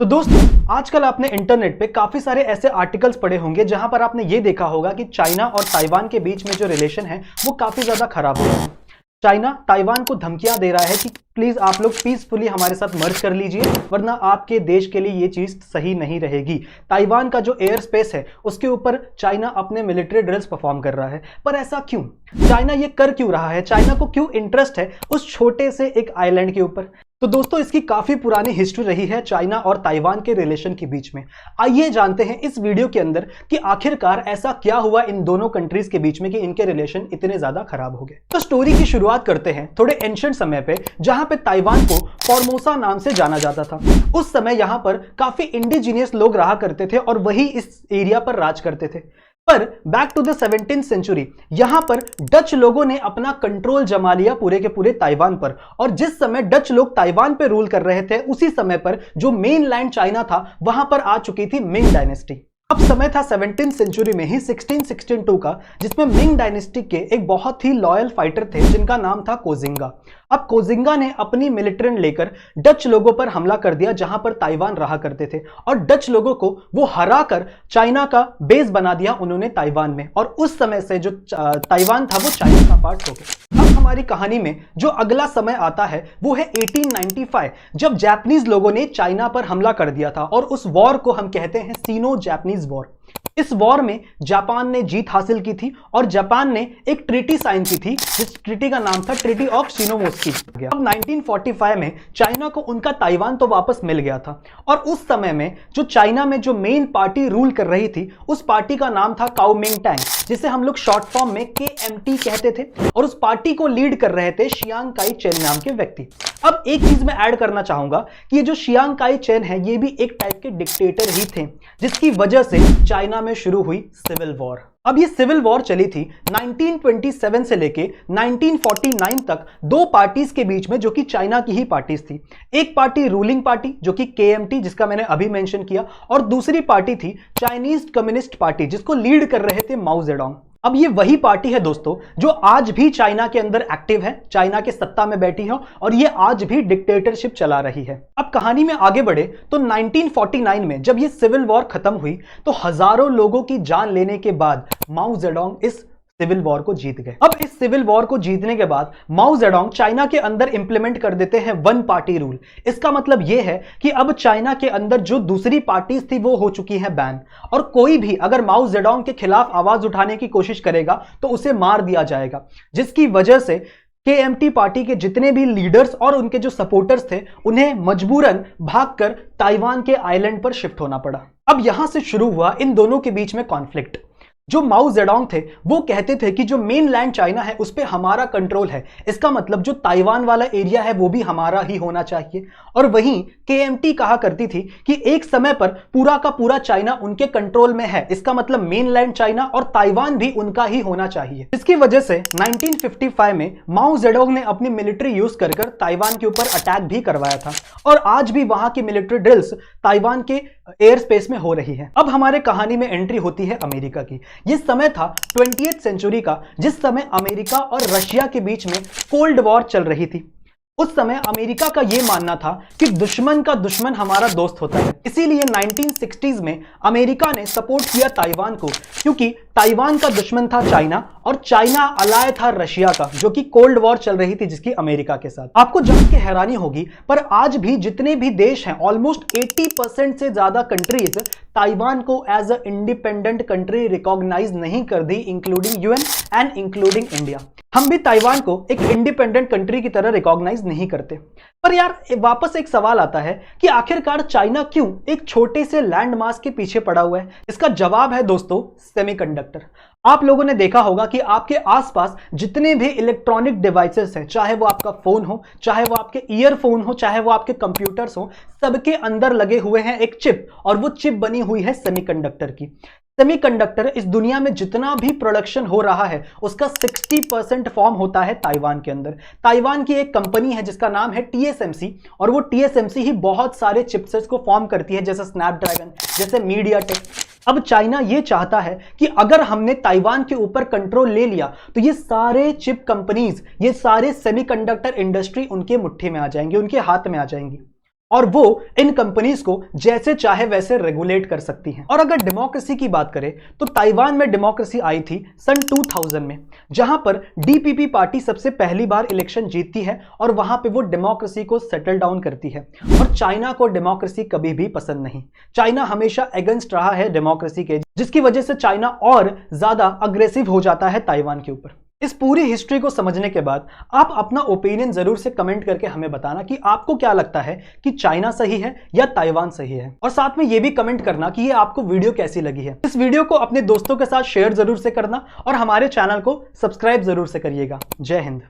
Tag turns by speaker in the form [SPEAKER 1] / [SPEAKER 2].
[SPEAKER 1] तो दोस्तों, आजकल आपने इंटरनेट पे काफी सारे ऐसे आर्टिकल्स पढ़े होंगे जहां पर आपने ये देखा होगा कि चाइना और ताइवान के बीच में जो रिलेशन है वो काफी ज्यादा खराब हो रहा है। चाइना ताइवान को धमकियां दे रहा है कि प्लीज आप लोग पीसफुली हमारे साथ मर्ज कर लीजिए, वरना आपके देश के लिए ये चीज सही नहीं रहेगी। ताइवान का जो एयर स्पेस है उसके ऊपर चाइना अपने मिलिट्री ड्रिल्स परफॉर्म कर रहा है। पर ऐसा क्यों? चाइना ये कर क्यों रहा है? चाइना को क्यों इंटरेस्ट है उस छोटे से एक आइलैंड के ऊपर? तो दोस्तों, इसकी काफी पुरानी हिस्ट्री रही है चाइना और ताइवान के रिलेशन के बीच में। आइए जानते हैं इस वीडियो के अंदर कि आखिरकार ऐसा क्या हुआ इन दोनों कंट्रीज के बीच में कि इनके रिलेशन इतने ज्यादा खराब हो गए। तो स्टोरी की शुरुआत करते हैं थोड़े एंशिएंट समय पे, जहां पे ताइवान को फॉर्मोसा नाम से जाना जाता था। उस समय यहां पर काफी इंडिजीनियस लोग रहा करते थे और वही इस एरिया पर राज करते थे। पर back to the 17th century, यहां पर डच लोगों ने अपना कंट्रोल जमा लिया पूरे के पूरे ताइवान पर। और जिस समय डच लोग ताइवान पे रूल कर रहे थे, उसी समय पर जो मेन लैंड चाइना था वहां पर आ चुकी थी मिंग डायनेस्टी। अब समय था 17th सेंचुरी में ही 1662 का, जिसमें मिंग डायनेस्टी के एक बहुत ही लॉयल फाइटर थे जिनका नाम था कोजिंगा। अब कोजिंगा ने अपनी मिलिट्री लेकर डच लोगों पर हमला कर दिया जहां पर ताइवान रहा करते थे, और डच लोगों को वो हराकर चाइना का बेस बना दिया उन्होंने ताइवान में। और उस समय से जो ताइवान था वो चाइना का पार्ट हो गया। अब हमारी कहानी में जो अगला समय आता है वो है 1895, जब जापानीज लोगों ने चाइना पर हमला कर दिया था, और उस वॉर को हम कहते हैं सीनो जापानीज वॉर। इस वॉर में जापान ने जीत हासिल की थी और जापान ने एक ट्रीटी साइन की थी, जिस ट्रीटी का नाम था ट्रीटी ऑफ शिनोमोत्सुकी। अब 1945 में चाइना को उनका ताइवान तो वापस मिल गया था, और उस समय में जो चाइना में जो मेन पार्टी रूल कर रही थी उस पार्टी का नाम था काओमिंगटैंग, जिसे हम लोग शॉर्ट फॉर्म में KMT कहते थे। और उस पार्टी को लीड कर रहे थे शियांग काई चेन नाम के व्यक्ति। अब एक चीज मैं ऐड करना चाहूंगा कि ये जो शियांग काई चेन है ये भी एक टाइप के डिक्टेटर ही थे, जिसकी वजह से चाइना में शुरू हुई सिविल वॉर। अब ये सिविल वॉर चली थी 1927 से लेके 1949 तक दो पार्टीज के बीच में, जो कि चाइना की ही पार्टीज थी। एक पार्टी रूलिंग पार्टी जो कि KMT, जिसका मैंने अभी मेंशन किया, और दूसरी पार्टी थी चाइनीज कम्युनिस्ट पार्टी, जिसको लीड कर रहे थे माओ जेडोंग। अब ये वही पार्टी है दोस्तों जो आज भी चाइना के अंदर एक्टिव है, चाइना के सत्ता में बैठी है, और ये आज भी डिक्टेटरशिप चला रही है। अब कहानी में आगे बढ़े तो 1949 में जब ये सिविल वॉर खत्म हुई तो हजारों लोगों की जान लेने के बाद माओ जेडोंग इस सिविल वॉर को जीत गए। अब इस सिविल वॉर को जीतने के बाद माओ जेडोंग चाइना के अंदर इंप्लीमेंट कर देते हैं वन पार्टी रूल। इसका मतलब यह है कि अब चाइना के अंदर जो दूसरी पार्टीज थी वो हो चुकी हैं बैन, और कोई भी अगर माओ जेडोंग के खिलाफ आवाज उठाने की कोशिश करेगा तो उसे मार दिया जाएगा, जिसकी वजह से KMT पार्टी के जितने भी लीडर्स और उनके जो सपोर्टर्स थे उन्हें मजबूरन भागकर ताइवान के आइलैंड पर शिफ्ट होना पड़ा। अब यहां से शुरू हुआ इन दोनों के बीच में कॉन्फ्लिक्ट। जो माओ जेडोंग थे वो कहते थे कि जो मेन लैंड चाइना है उस पे हमारा कंट्रोल है, इसका मतलब जो ताइवान वाला एरिया है वो भी हमारा ही होना चाहिए। और वहीं KMT कहा करती थी कि एक समय पर पूरा का पूरा चाइना उनके कंट्रोल में है, इसका मतलब मेन लैंड चाइना और ताइवान भी उनका ही होना चाहिए। इसकी वजह से 1955 में माओ जेडोंग ने अपनी मिलिट्री यूज कर ताइवान के ऊपर अटैक भी करवाया था, और आज भी वहां की मिलिट्री ड्रिल्स ताइवान के एयर स्पेस में हो रही है। अब हमारे कहानी में एंट्री होती है अमेरिका की। ये समय था 20th सेंचुरी का, जिस समय अमेरिका और रशिया के बीच में कोल्ड वॉर चल रही थी। उस समय अमेरिका का यह मानना था कि दुश्मन का दुश्मन हमारा दोस्त होता है, इसीलिए 1960s में अमेरिका ने सपोर्ट किया ताइवान को, क्योंकि ताइवान का दुश्मन था चाइना और चाइना अलाय था रशिया का, जो कि कोल्ड वॉर चल रही थी जिसकी अमेरिका के साथ। आपको जान के हैरानी होगी पर आज भी जितने भी देश हैं ऑलमोस्ट 80% से ज्यादा कंट्रीज ताइवान को as a independent country recognise नहीं कर दी, including UN and including India. हम भी ताइवान को एक इंडिपेंडेंट कंट्री की तरह रिकॉग्नाइज नहीं करते। पर यार वापस एक सवाल आता है कि आखिरकार चाइना क्यों एक छोटे से लैंड मास के पीछे पड़ा हुआ है? इसका जवाब है दोस्तों सेमीकंडक्टर। आप लोगों ने देखा होगा कि आपके आसपास जितने भी इलेक्ट्रॉनिक डिवाइसेस हैं, चाहे वो आपका फोन हो, चाहे वो आपके ईयरफोन हो, चाहे वो आपके कंप्यूटर्स हो, सबके अंदर लगे हुए हैं एक चिप, और वो चिप बनी हुई है सेमीकंडक्टर की। सेमीकंडक्टर इस दुनिया में जितना भी प्रोडक्शन हो रहा है उसका 60% फॉर्म होता है ताइवान के अंदर। ताइवान की एक कंपनी है जिसका नाम है TSMC, और वो TSMC ही बहुत सारे चिपसेट्स को फॉर्म करती है, जैसे स्नैपड्रैगन, जैसे मीडियाटेक। अब चाइना ये चाहता है कि अगर हमने ताइवान के ऊपर कंट्रोल ले लिया तो ये सारे चिप कंपनीज, ये सारे सेमीकंडक्टर इंडस्ट्री उनके मुट्ठी में आ जाएंगे, उनके हाथ में आ जाएंगी। और वो इन कंपनीज को जैसे चाहे वैसे रेगुलेट कर सकती हैं। और अगर डेमोक्रेसी की बात करें तो ताइवान में डेमोक्रेसी आई थी सन 2000 में, जहां पर डीपीपी पार्टी सबसे पहली बार इलेक्शन जीतती है और वहां पे वो डेमोक्रेसी को सेटल डाउन करती है। और चाइना को डेमोक्रेसी कभी भी पसंद नहीं, चाइना हमेशा अगेंस्ट रहा है डेमोक्रेसी के, जिसकी वजह से चाइना और ज्यादा अग्रेसिव हो जाता है ताइवान के ऊपर। इस पूरी हिस्ट्री को समझने के बाद आप अपना ओपिनियन जरूर से कमेंट करके हमें बताना कि आपको क्या लगता है कि चाइना सही है या ताइवान सही है। और साथ में ये भी कमेंट करना कि ये आपको वीडियो कैसी लगी है। इस वीडियो को अपने दोस्तों के साथ शेयर जरूर से करना और हमारे चैनल को सब्सक्राइब जरूर से करिएगा। जय हिंद।